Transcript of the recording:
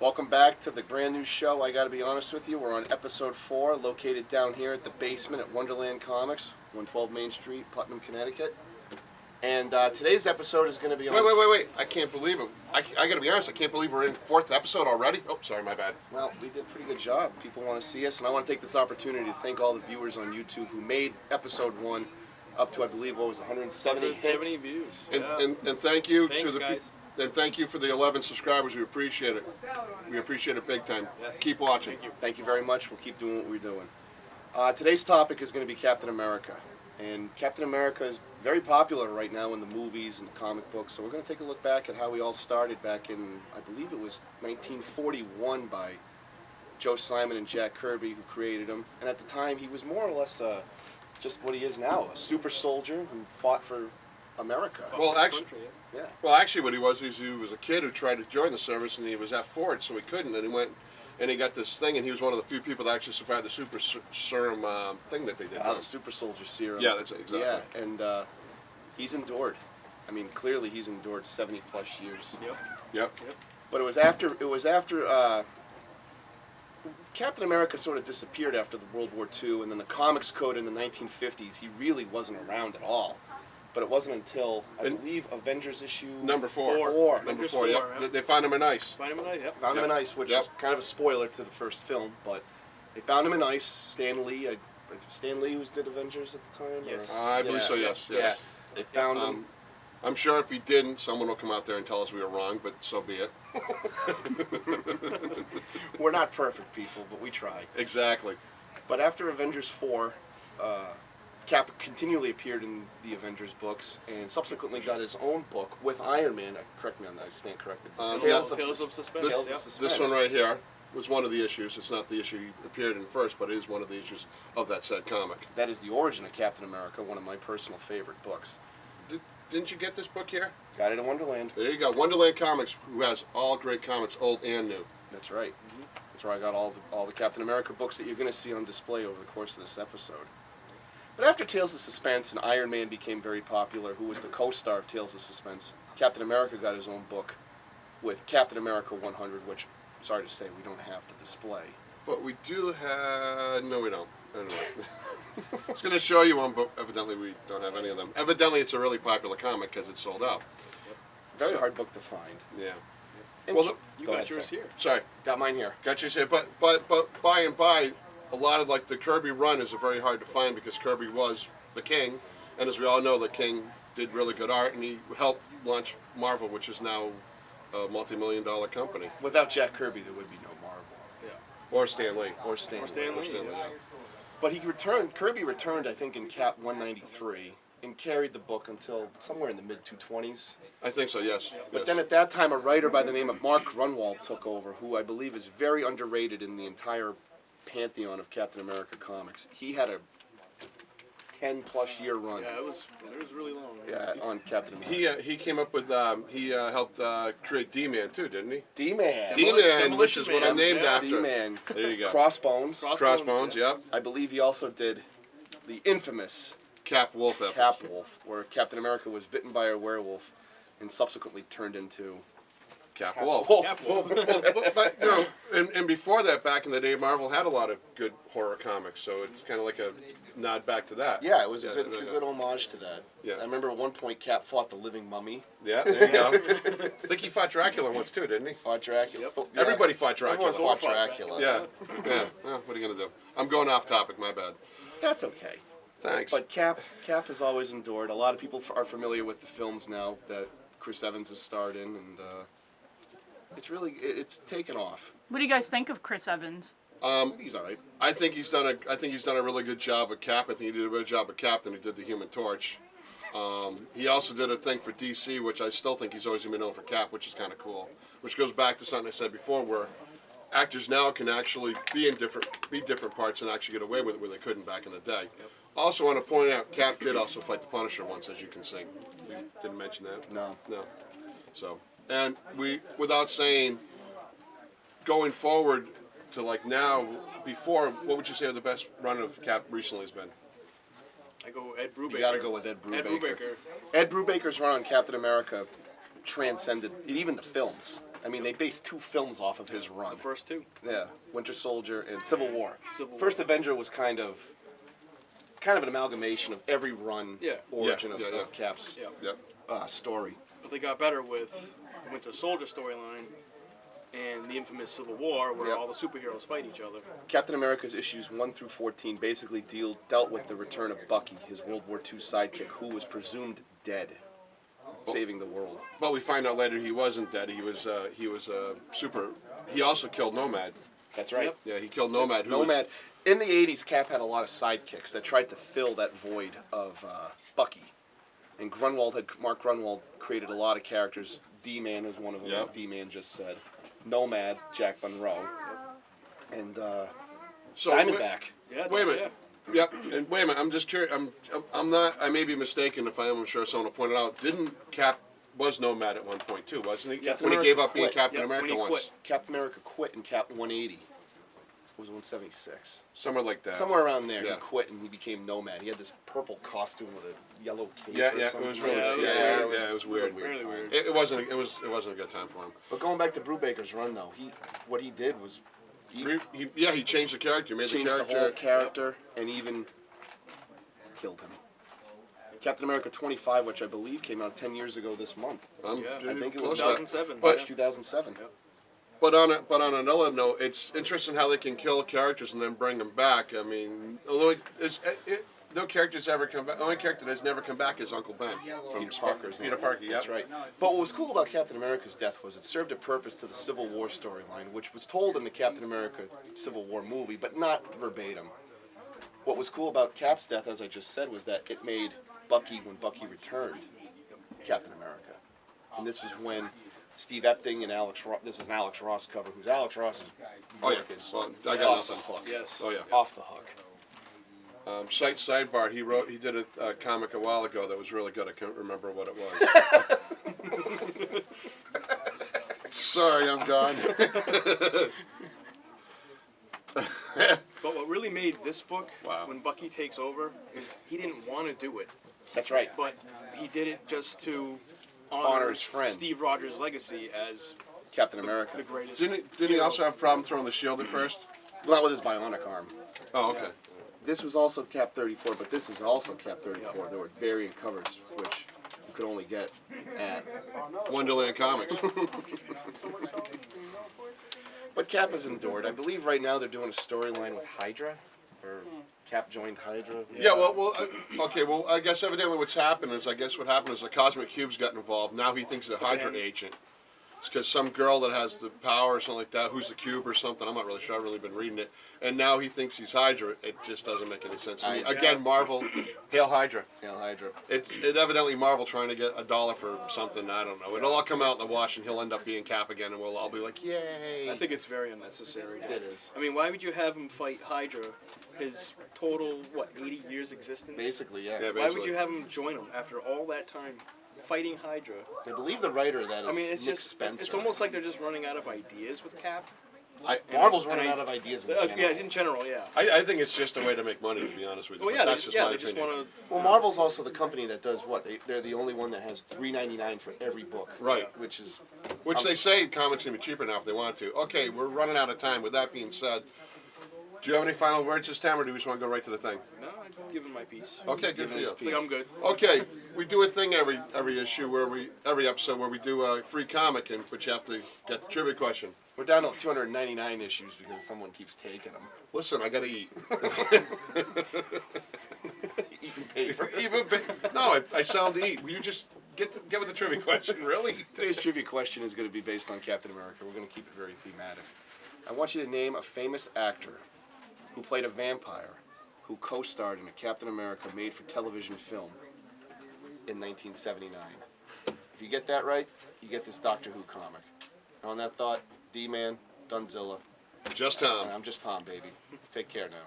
Welcome back to the brand new show. I gotta be honest with you, we're on episode 4, located down here at the basement at Wonderland Comics, 112 Main Street, Putnam, Connecticut. And today's episode is going to be on... Wait. I can't believe it. I got to be honest, I can't believe we're in 4th episode already. Oh, sorry, my bad. Well, we did a pretty good job. People want to see us, and I want to take this opportunity to thank all the viewers on YouTube who made episode 1 up to, I believe, what was 170 hits? 170 views. And thank you Thanks, to the guys. And thank you for the 11 subscribers. We appreciate it. We appreciate it big time. Yes. Keep watching. Thank you. Thank you very much. We'll keep doing what we're doing. Today's topic is going to be Captain America. And Captain America is very popular right now in the movies and the comic books. So we're going to take a look back at how we all started back in, I believe it was 1941 by Joe Simon and Jack Kirby, who created him. And at the time, he was more or less just what he is now, a super soldier who fought for America. Well, actually, Yeah. what he was is he was a kid who tried to join the service, and he was at Ford, so he couldn't, and he went and he got this thing, and he was one of the few people that actually survived the super serum thing that they did. The super soldier serum. Yeah, that's it, exactly. Yeah, and he's endured. I mean, clearly he's endured 70 plus years. Yep. But it was after Captain America sort of disappeared after the World War II, and then the Comics Code in the 1950s, he really wasn't around at all. But it wasn't until, I believe, Avengers issue... Number 4. Avengers Number 4, yep. yeah. They found him in ice. Find him in ice, yep. Found him in ice, which is kind of a spoiler to the first film, but they found him in ice. Stan Lee, Stan Lee who did Avengers at the time? Yes. I believe so, yes. Yeah, they found him. I'm sure if he didn't, someone will come out there and tell us we were wrong, but so be it. We're not perfect people, but we try. Exactly. But after Avengers 4, Cap continually appeared in the Avengers books and subsequently got his own book with Iron Man. Correct me on that, I stand corrected. Tales of Suspense. Tales of Suspense. This one right here was one of the issues. It's not the issue he appeared in first, but it is one of the issues of that said comic. That is the origin of Captain America, one of my personal favorite books. Didn't you get this book here? Got it in Wonderland. There you go. Wonderland Comics, who has all great comics, old and new. That's right. That's where I got all the Captain America books that you're going to see on display over the course of this episode. But after Tales of Suspense and Iron Man became very popular, who was the co-star of Tales of Suspense, Captain America got his own book with Captain America 100, which, sorry to say, we don't have to display. But we do have... No, we don't. Anyway. I was going to show you one, but evidently we don't have any of them. Evidently it's a really popular comic because it's sold out. Very hard book to find. Yeah. And Well, You Go got ahead, yours sir. here. Sorry. Got mine here. Got you say, but by and by, a lot of like the Kirby run is very hard to find because Kirby was the king, and as we all know, the king did really good art, and he helped launch Marvel, which is now a multi-million-dollar company. Without Jack Kirby, there would be no Marvel. Yeah. Or Stan Lee. Or Stan Lee. Yeah. But Kirby returned, I think, in Cap 193, and carried the book until somewhere in the mid-220s. I think so. Yes. But yes. then at that time, a writer by the name of Mark Grunwald took over, who I believe is very underrated in the entire pantheon of Captain America comics. He had a 10-plus year run. Yeah, it was really long. Yeah, on Captain America. He came up with he helped create D-Man too, didn't he? D-Man. D-Man, which is Demolition what I'm Man, named yeah. after. D-Man. There you go. Crossbones. Crossbones. Yeah. Yep. I believe he also did the infamous Cap Wolf. episode. Cap Wolf, where Captain America was bitten by a werewolf and subsequently turned into Cap Cap Wolf. Wolf. Cap Wolf. But, you know, and before that, back in the day, Marvel had a lot of good horror comics, so it's kind of like a nod back to that. Yeah, it was a good homage to that. Yeah. I remember at one point Cap fought the living mummy. Yeah, there you go. I think he fought Dracula once too, didn't he? Fought Dracula. Yep. Yeah. Everybody fought Dracula. fought Everyone Dracula. Yeah. Well, what are you gonna do? I'm going off topic. My bad. That's okay. Thanks. But Cap has always endured. A lot of people are familiar with the films now that Chris Evans has starred in, and it's taken off. What do you guys think of Chris Evans? He's all right. I think he's done a really good job at Cap. I think he did a better job at Cap than he did the Human Torch. He also did a thing for DC, which I still think he's always going to be known for Cap, which is kind of cool. Which goes back to something I said before, where actors now can actually be different parts and actually get away with it where they couldn't back in the day. Yep. Also, want to point out, Cap did also fight the Punisher once, as you can see. We didn't mention that. No. No. So, and without saying, going forward to like now, before, what would you say the best run of Cap recently has been? I go Ed Brubaker. You gotta go with Ed Brubaker. Ed Brubaker. Ed Brubaker's run on Captain America transcended even the films. I mean, they based 2 films off of his run. The first 2. Yeah, Winter Soldier and Civil War. Civil War. First Avenger was kind of an amalgamation of every run Yeah. origin Yeah, yeah. of Cap's Yeah. Yep. story. But they got better with the Winter Soldier storyline and the infamous Civil War, where Yep. all the superheroes fight each other. Captain America's issues 1 through 14 basically dealt with the return of Bucky, his World War II sidekick, who was presumed dead, saving the world. But we find out later he wasn't dead. He was super. He also killed Nomad. That's right. Yep. Yeah, he killed Nomad. Who was- Nomad. In the 80s, Cap had a lot of sidekicks that tried to fill that void of Bucky. And Mark Grunwald created a lot of characters. D-Man was one of them, Yeah. as D-Man just said. Nomad, Jack Monroe. And So Diamondback. Yeah. Wait a minute. Yep. And wait a minute. I'm just curious. I'm not. I may be mistaken. If I am, I'm sure someone will point it out. Didn't Cap was Nomad at one point too, wasn't he? Yes. When he gave up being Quit. Captain Yep, when America he once, quit. Captain America quit in Cap 180. It was 176. somewhere like that. Somewhere around there, Yeah. he quit and he became Nomad. He had this purple costume with a yellow cape. Yeah, or yeah. It something. was really. Yeah, Yeah, it was a weird. Really time. weird. It wasn't. It wasn't a good time for him. But going back to Brubaker's run, though, what he did was he He changed the character. Made changed the the character. whole character and even killed him. Captain America 25, which I believe came out 10 years ago this month. Yeah. I think it was close to that. 2007. But- March 2007. Yep. But on another note, it's interesting how they can kill characters and then bring them back. I mean, no characters ever come back. The only character that's never come back is Uncle Ben from Peter Parker's Peter Parker. Yeah, That's right. But what was cool about Captain America's death was it served a purpose to the Civil War storyline, which was told in the Captain America Civil War movie, but not verbatim. What was cool about Cap's death, as I just said, was that it made Bucky, when Bucky returned, Captain America. And this was when Steve Epting and this is an Alex Ross cover, who's Alex Ross's Oh yeah. work is Well, I got off the nothing. hook. Yes. Oh yeah. Off the hook. Sidebar. He did a comic a while ago that was really good. I can't remember what it was. Sorry, I'm gone. But what really made this book, Wow. when Bucky takes over, is he didn't want to do it, That's right. but he did it just to Honor his friend. Steve Rogers' legacy as Captain America. the greatest. Didn't he also have a problem throwing the shield at first? Not with his bionic arm. Oh, okay. This was also Cap 34, but this is also Cap 34. There were variant covers, which you could only get at. Wonderland Comics. But Cap has endured. I believe right now they're doing a storyline with Hydra, or Cap joined Hydra. Yeah, okay, well, I guess evidently what's happened is, what happened is the Cosmic Cube's got involved. Now he thinks he's a Hydra agent. It's because some girl that has the power or something like that, who's the Cube or something, I'm not really sure, I've really been reading it, and now he thinks he's Hydra. It just doesn't make any sense to me. Again, Marvel, hail Hydra. Hail Hydra. It's evidently Marvel trying to get $1 for something, I don't know. It'll all come out in the wash and he'll end up being Cap again and we'll all be like, yay. I think it's very unnecessary. It is. I mean, why would you have him fight Hydra? His total, 80 years existence? Basically, yeah. Yeah, Why would basically. you have him join him after all that time fighting Hydra? I believe the writer of that is I mean, it's Nick just, Spencer. it's almost like they're just running out of ideas with Cap. Marvel's and running I- out of ideas in Yeah, general. in general, yeah. I think it's just a way to make money, to be honest with you. Well, but yeah, that's just my they just opinion. want to. Well, Marvel's also the company that does what? They're the only one that has $3.99 for every book. Right. Which is... Which they say comics can be cheaper now if they want to. Okay, we're running out of time. With that being said, do you have any final words this time, or do we just want to go right to the thing? No, I've given my piece. Okay, good for Give you. us I think I'm good. Okay, we do a thing every issue every episode where we do a free comic, but you have to get the trivia question. We're down to 299 issues because someone keeps taking them. Listen, I gotta eat. Eating paper. No, I sound to eat. Will you just get with the trivia question? Really? Today's trivia question is going to be based on Captain America. We're going to keep it very thematic. I want you to name a famous actor who played a vampire who co-starred in a Captain America made-for-television film in 1979. If you get that right, you get this Doctor Who comic. And on that thought, D-Man, Dunnzilla, Just Tom. and I'm just Tom, baby. Take care now.